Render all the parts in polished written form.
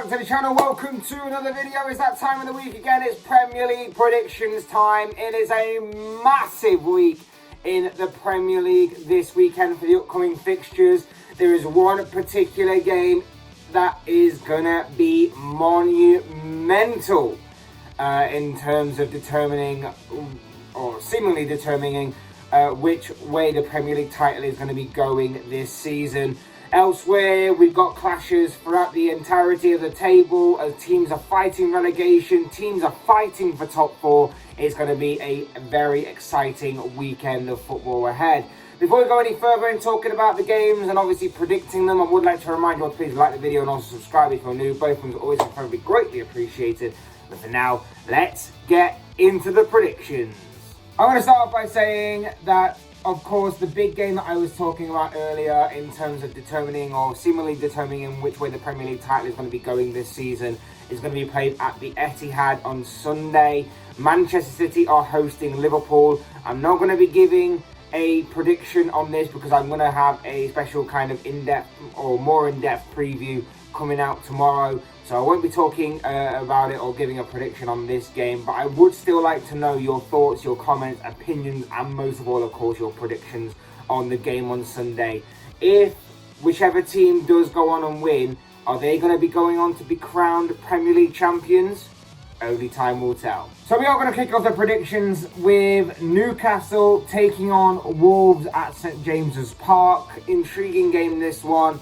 back to the channel. Welcome to another video. It's that time of the week again. It's Premier League predictions time. It is a massive week in the Premier League this weekend for the upcoming fixtures. There is one particular game that is gonna be monumental in terms of determining, or seemingly determining, which way the Premier League title is going to be going this season. Elsewhere, we've got clashes throughout the entirety of the table as teams are fighting relegation, teams are fighting for top four. It's going to be a very exciting weekend of football ahead. Before we go any further in talking about the games and obviously predicting them, I would like to remind you all to please like the video and also subscribe if you're new. Both things are always incredibly greatly appreciated. But for now, let's get into the predictions. I'm going to start off by saying that, of course, the big game that I was talking about earlier in terms of determining or seemingly determining which way the Premier League title is going to be going this season is going to be played at the Etihad on Sunday. Manchester City are hosting Liverpool. I'm not going to be giving a prediction on this because I'm going to have a special kind of in-depth or more in-depth preview coming out tomorrow. So I won't be talking about it or giving a prediction on this game, but I would still like to know your thoughts, your comments, opinions, and most of all, of course, your predictions on the game on Sunday. If whichever team does go on and win, are they going to be going on to be crowned Premier League champions? Only time will tell. So we are going to kick off the predictions with Newcastle taking on Wolves at St James's Park. Intriguing game, this one,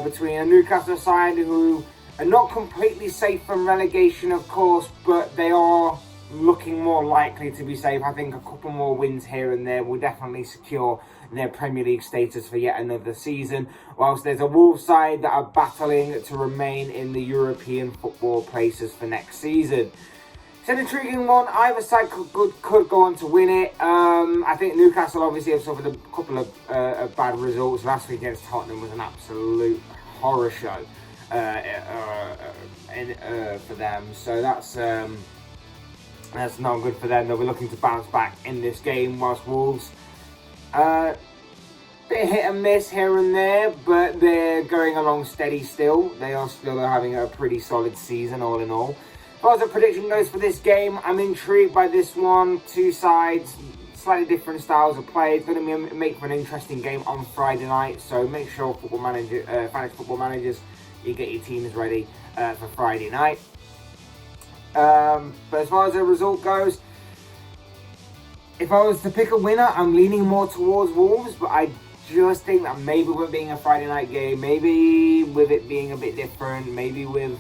between a Newcastle side who are not completely safe from relegation, of course, but they are looking more likely to be safe. I think a couple more wins here and there will definitely secure their Premier League status for yet another season, whilst there's a Wolves side that are battling to remain in the European football places for next season. It's an intriguing one. Either side could go on to win it. I think Newcastle obviously have suffered a couple of bad results. Last week against Tottenham was an absolute horror show for them, so that's not good for them. They'll be looking to bounce back in this game, whilst Wolves bit hit and miss here and there, but they're going along steady still. They are still having a pretty solid season all in all. As far as the prediction goes for this game, I'm intrigued by this one. Two sides, slightly different styles of play. It's going to make for an interesting game on Friday night, so make sure fantasy football managers, you get your teams ready for Friday night. But as far as the result goes, if I was to pick a winner, I'm leaning more towards Wolves, but I just think that maybe with it being a Friday night game, maybe with it being a bit different, maybe with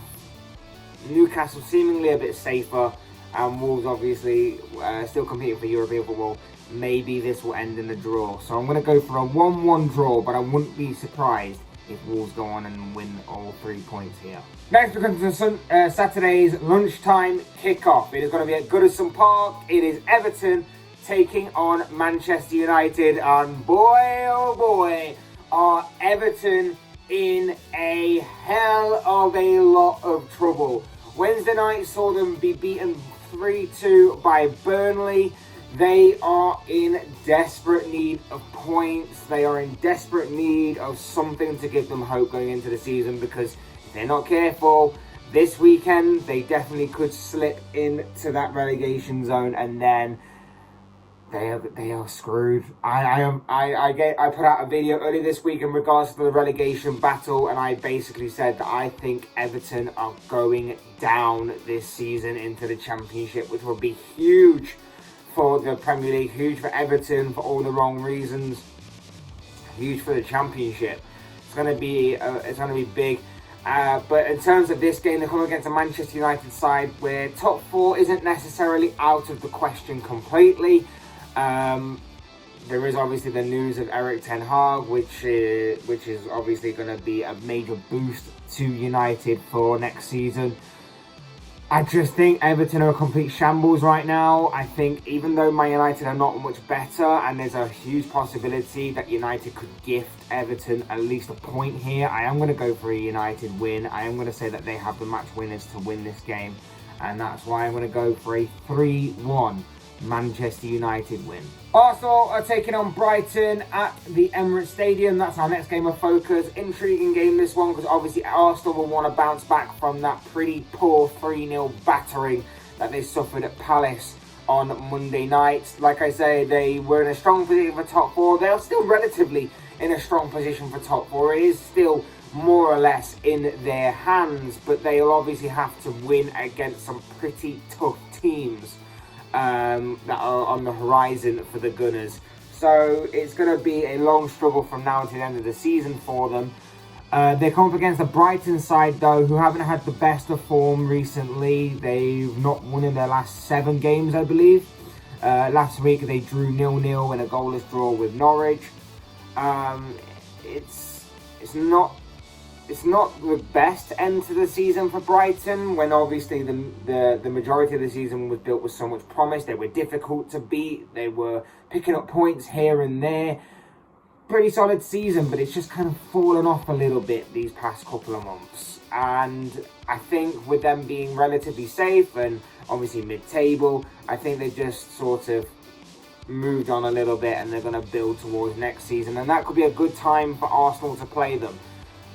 Newcastle seemingly a bit safer, and Wolves obviously still competing for European football, maybe this will end in a draw. So I'm going to go for a 1-1 draw, but I wouldn't be surprised if Wolves go on and win all 3 points here. Next, we come to Saturday's lunchtime kickoff. It is going to be at Goodison Park. It is Everton taking on Manchester United, and boy, oh boy, are Everton in a hell of a lot of trouble. Wednesday night saw them be beaten 3-2 by Burnley. They are in desperate need of points. They are in desperate need of something to give them hope going into the season, because if they're not careful, this weekend they definitely could slip into that relegation zone, and then they are screwed. I put out a video earlier this week in regards to the relegation battle, and I basically said that I think Everton are going down this season into the Championship, which will be huge for the Premier League, huge for Everton for all the wrong reasons, huge for the Championship. It's going to be big. But in terms of this game, they're coming against a Manchester United side where top four isn't necessarily out of the question completely. There is obviously the news of Erik ten Hag, which is obviously going to be a major boost to United for next season. I just think Everton are a complete shambles right now. I think even though Man United are not much better, and there's a huge possibility that United could gift Everton at least a point here, I am going to go for a United win. I am going to say that they have the match winners to win this game, and that's why I'm going to go for a 3-1 Manchester United win. Arsenal are taking on Brighton at the Emirates Stadium. That's our next game of focus. Intriguing game, this one, because obviously Arsenal will want to bounce back from that pretty poor 3-0 battering that they suffered at Palace on Monday night. Like I say, they were in a strong position for top four. They are still relatively in a strong position for top four. It is still more or less in their hands, but they'll obviously have to win against some pretty tough teams that are on the horizon for the Gunners. So it's going to be a long struggle from now to the end of the season for them. They come up against the Brighton side, though, who haven't had the best of form recently. They've not won in their last 7 games, I believe. Last week they drew 0-0 in a goalless draw with Norwich. It's not the best end to the season for Brighton, when obviously the majority of the season was built with so much promise. They were difficult to beat. They were picking up points here and there. Pretty solid season, but it's just kind of fallen off a little bit these past couple of months. And I think with them being relatively safe and obviously mid-table, I think they just sort of moved on a little bit, and they're going to build towards next season. And that could be a good time for Arsenal to play them.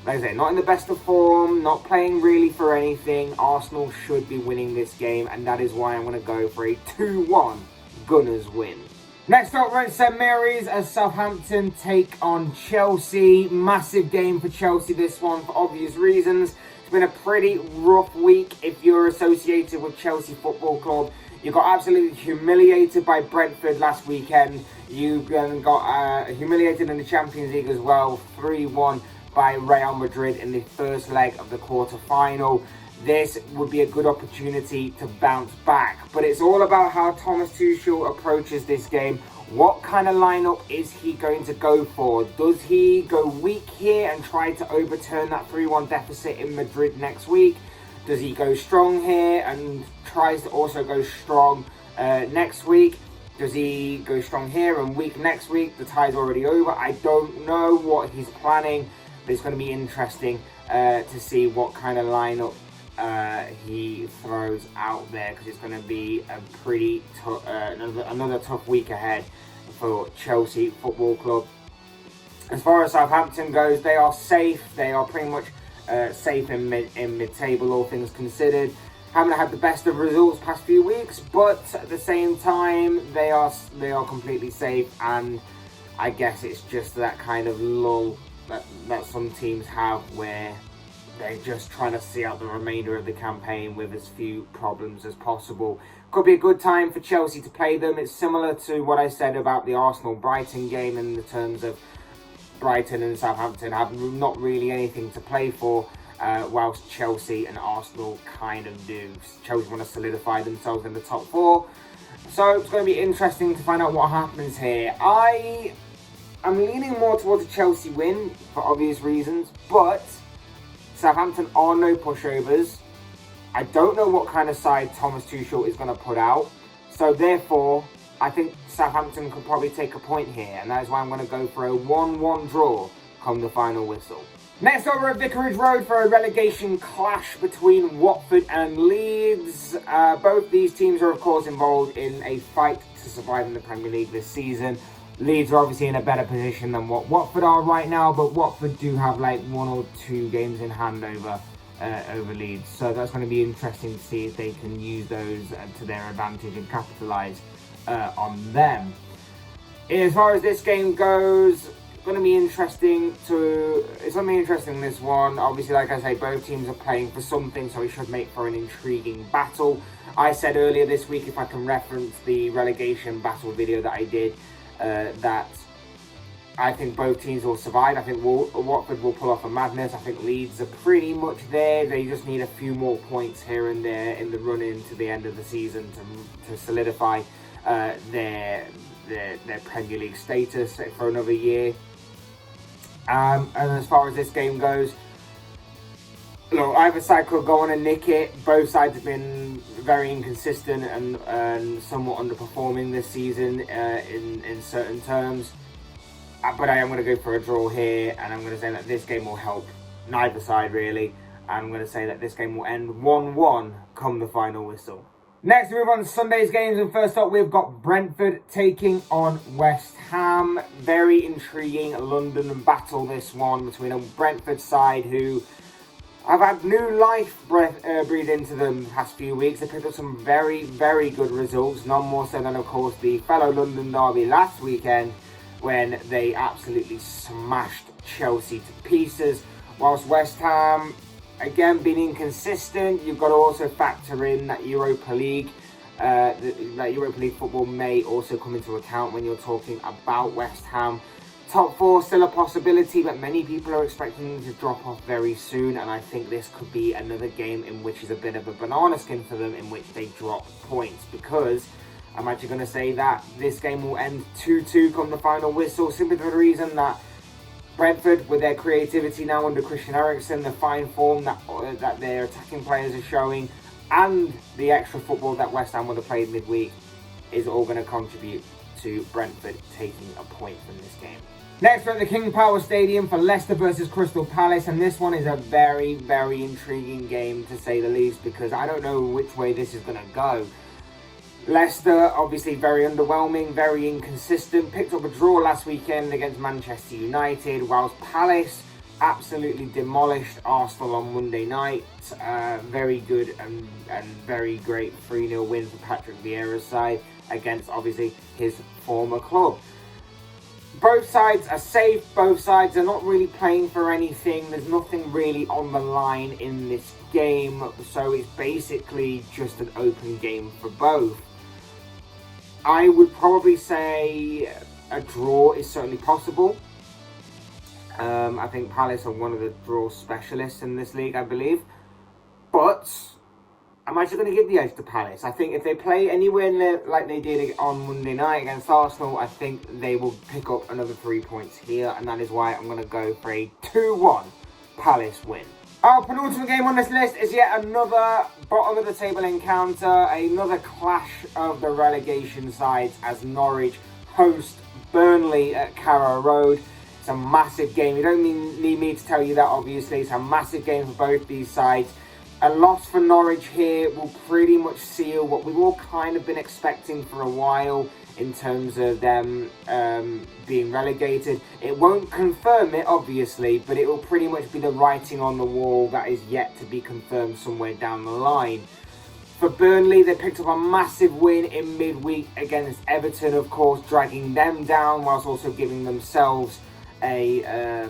Like I say, not in the best of form, not playing really for anything. Arsenal should be winning this game, and that is why I'm going to go for a 2-1 Gunners win. Next up, we're at St Mary's as Southampton take on Chelsea. Massive game for Chelsea, this one, for obvious reasons. It's been a pretty rough week if you're associated with Chelsea Football Club. You got absolutely humiliated by Brentford last weekend. You got humiliated in the Champions League as well, 3-1 by Real Madrid in the first leg of the quarter-final. This would be a good opportunity to bounce back. But it's all about how Thomas Tuchel approaches this game. What kind of lineup is he going to go for? Does he go weak here and try to overturn that 3-1 deficit in Madrid next week? Does he go strong here and tries to also go strong next week? Does he go strong here and weak next week? The tie's already over. I don't know what he's planning, but it's going to be interesting to see what kind of lineup he throws out there, because it's going to be a pretty another tough week ahead for Chelsea Football Club. As far as Southampton goes, they are safe. They are pretty much safe in mid-table, all things considered. Haven't had the best of results past few weeks, but at the same time, they are completely safe. And I guess it's just that kind of lull that some teams have, where they're just trying to see out the remainder of the campaign with as few problems as possible. Could be a good time for Chelsea to play them. It's similar to what I said about the Arsenal-Brighton game, in the terms of Brighton and Southampton have not really anything to play for, whilst Chelsea and Arsenal kind of do. Chelsea want to solidify themselves in the top 4. So it's going to be interesting to find out what happens here. I'm leaning more towards a Chelsea win for obvious reasons, but Southampton are no pushovers. I don't know what kind of side Thomas Tuchel is going to put out. So therefore, I think Southampton could probably take a point here. And that is why I'm going to go for a 1-1 draw come the final whistle. Next up, we're at Vicarage Road for a relegation clash between Watford and Leeds. Both these teams are, of course, involved in a fight to survive in the Premier League this season. Leeds are obviously in a better position than what Watford are right now, but Watford do have like 1 or 2 games in hand over Leeds. So that's going to be interesting to see if they can use those to their advantage and capitalise on them. As far as this game goes, it's going to be interesting, this one. Obviously, like I say, both teams are playing for something, so it should make for an intriguing battle. I said earlier this week, if I can reference the relegation battle video that I did, that I think both teams will survive. I think Watford will pull off a madness. I think Leeds are pretty much there. They just need a few more points here and there in the run-in to the end of the season to solidify their Premier League status for another year. And as far as this game goes, look, either side could go on and nick it. Both sides have been very inconsistent and somewhat underperforming this season in certain terms. But I am going to go for a draw here, and I'm going to say that this game will help neither side really. I'm going to say that this game will end 1-1 come the final whistle. Next, we move on to Sunday's games, and first up, we've got Brentford taking on West Ham. Very intriguing London battle, this one, between a Brentford side who have had new life breathed into them the past few weeks. They picked up some very, very good results, none more so than, of course, the fellow London derby last weekend when they absolutely smashed Chelsea to pieces, whilst West Ham, again, being inconsistent. You've got to also factor in that Europa League. That Europa League football may also come into account when you're talking about West Ham. Top four still a possibility, but many people are expecting them to drop off very soon, and I think this could be another game in which is a bit of a banana skin for them, in which they drop points, because I'm actually going to say that this game will end 2-2 come the final whistle, simply for the reason that Brentford, with their creativity now under Christian Eriksen, the fine form that their attacking players are showing, and the extra football that West Ham would have played midweek, is all going to contribute to Brentford taking a point from this game. Next, we're at the King Power Stadium for Leicester versus Crystal Palace, and this one is a very, very intriguing game, to say the least, because I don't know which way this is going to go. Leicester, obviously very underwhelming, very inconsistent, picked up a draw last weekend against Manchester United, whilst Palace absolutely demolished Arsenal on Monday night. Very good and very great 3-0 win for Patrick Vieira's side against, obviously, his former club. Both sides are safe, both sides are not really playing for anything, there's nothing really on the line in this game, so it's basically just an open game for both. I would probably say a draw is certainly possible. I think Palace are one of the draw specialists in this league, I believe, but I'm actually going to give the edge to Palace. I think if they play anywhere near like they did on Monday night against Arsenal, I think they will pick up another 3 points here, and that is why I'm going to go for a 2-1 Palace win. Our penultimate game on this list is yet another bottom of the table encounter, another clash of the relegation sides as Norwich host Burnley at Carrow Road. It's a massive game. You don't need me to tell you that, obviously. It's a massive game for both these sides. A loss for Norwich here will pretty much seal what we've all kind of been expecting for a while in terms of them being relegated. It won't confirm it, obviously, but it will pretty much be the writing on the wall that is yet to be confirmed somewhere down the line. For Burnley, they picked up a massive win in midweek against Everton, of course, dragging them down whilst also giving themselves a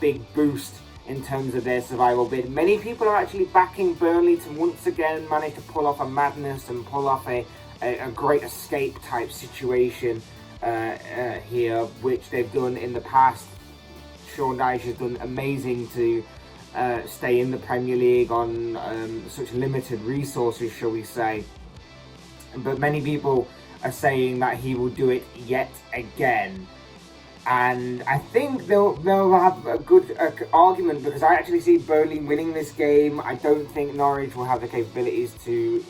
big boost in terms of their survival bid. Many people are actually backing Burnley to once again manage to pull off a madness and pull off a great escape type situation here, which they've done in the past. Sean Dyche has done amazing to stay in the Premier League on such limited resources, shall we say. But many people are saying that he will do it yet again. And I think they'll have a good argument, because I actually see Burnley winning this game. I don't think Norwich will have the capabilities to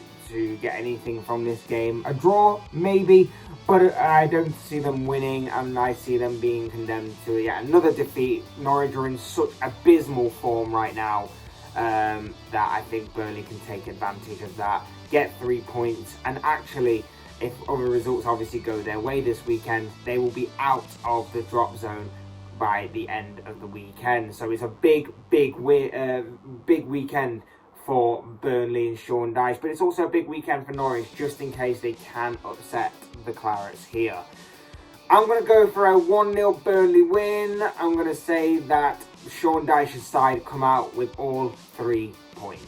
get anything from this game. A draw, maybe, but I don't see them winning, and I see them being condemned to yet another defeat. Norwich are in such abysmal form right now that I think Burnley can take advantage of that, get 3 points, and actually, if other results obviously go their way this weekend, they will be out of the drop zone by the end of the weekend. So it's a big weekend for Burnley and Sean Dyche, but it's also a big weekend for Norwich, just in case they can upset the Clarets here. I'm going to go for a 1-0 Burnley win. I'm going to say that Sean Dyche's side come out with all 3 points.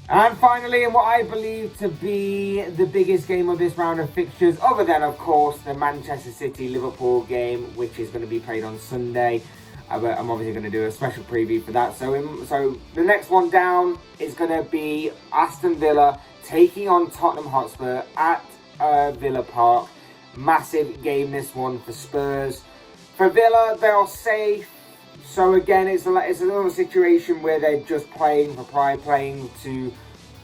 And finally, in what I believe to be the biggest game of this round of fixtures, other than, of course, the Manchester City-Liverpool game, which is going to be played on Sunday. But I'm obviously going to do a special preview for that. So the next one down is going to be Aston Villa taking on Tottenham Hotspur at Villa Park. Massive game, this one, for Spurs. For Villa, they are safe. So again, it's another situation where they're just playing for pride, playing to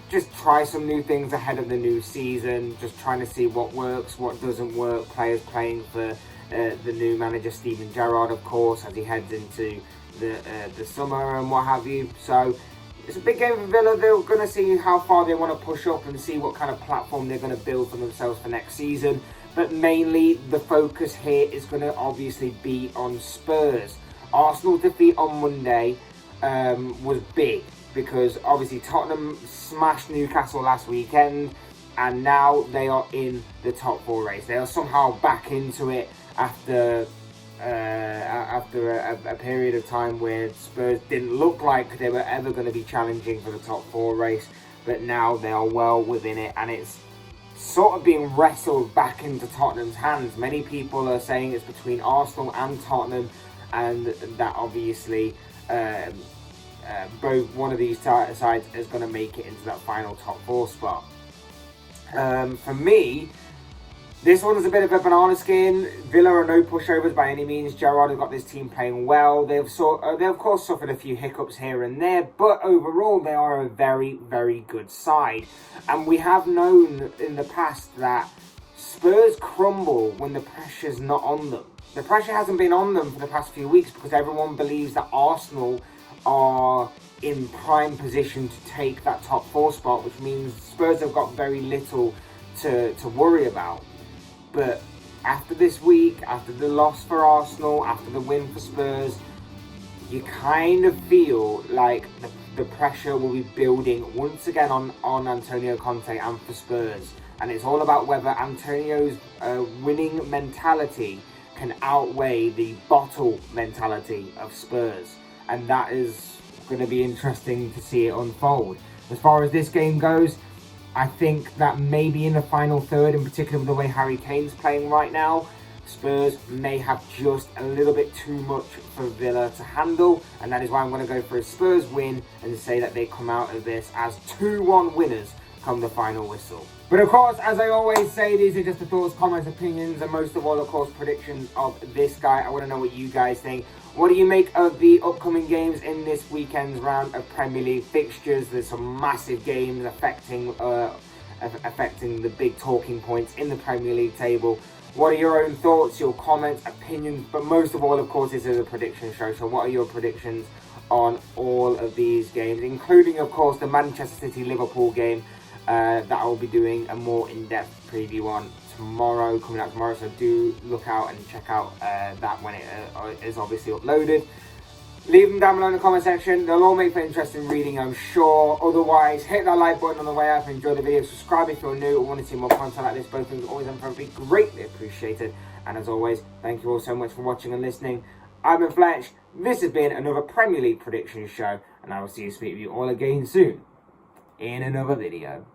just try some new things ahead of the new season, just trying to see what works, what doesn't work. Players playing for the new manager, Steven Gerrard, of course, as he heads into the summer and what have you. So it's a big game for Villa. They're going to see how far they want to push up and see what kind of platform they're going to build for themselves for next season. But mainly, the focus here is going to obviously be on Spurs. Arsenal's defeat on Monday was big because obviously Tottenham smashed Newcastle last weekend, and now they are in the top 4 race. They are somehow back into it after a period of time where Spurs didn't look like they were ever going to be challenging for the top 4 race, but now they are well within it, and it's sort of being wrestled back into Tottenham's hands. Many people are saying it's between Arsenal and Tottenham, and that obviously both one of these sides is going to make it into that final top 4 spot. For me, this one is a bit of a banana skin. Villa are no pushovers by any means. Gerrard has got this team playing well. They've of course suffered a few hiccups here and there, but overall they are a very, very good side. And we have known in the past that Spurs crumble when the pressure's not on them. The pressure hasn't been on them for the past few weeks because everyone believes that Arsenal are in prime position to take that top 4 spot, which means Spurs have got very little to worry about. But after this week, after the loss for Arsenal, after the win for Spurs, you kind of feel like the pressure will be building once again on Antonio Conte and for Spurs. And it's all about whether Antonio's winning mentality can outweigh the bottle mentality of Spurs. And that is going to be interesting to see it unfold. As far as this game goes, I think that maybe in the final third, in particular with the way Harry Kane's playing right now, Spurs may have just a little bit too much for Villa to handle, and that is why I'm going to go for a Spurs win and say that they come out of this as 2-1 winners come the final whistle. But of course, as I always say, these are just the thoughts, comments, opinions, and most of all, of course, predictions of this guy. I want to know what you guys think. What do you make of the upcoming games in this weekend's round of Premier League fixtures? There's some massive games affecting the big talking points in the Premier League table. What are your own thoughts, your comments, opinions? But most of all, of course, this is a prediction show. So what are your predictions on all of these games, including, of course, the Manchester City-Liverpool game that I'll be doing a more in-depth preview on coming out tomorrow, so do look out and check out that when it is obviously uploaded. Leave them down below in the comment section. They'll all make for interesting reading, I'm sure. Otherwise, hit that like button on the way up, enjoy the video, subscribe if you're new or want to see more content like this. Both things are always be greatly appreciated. And as always, thank you all so much for watching and listening. I've been Fletch. This has been another Premier League prediction show, and I will see you all again soon in another video.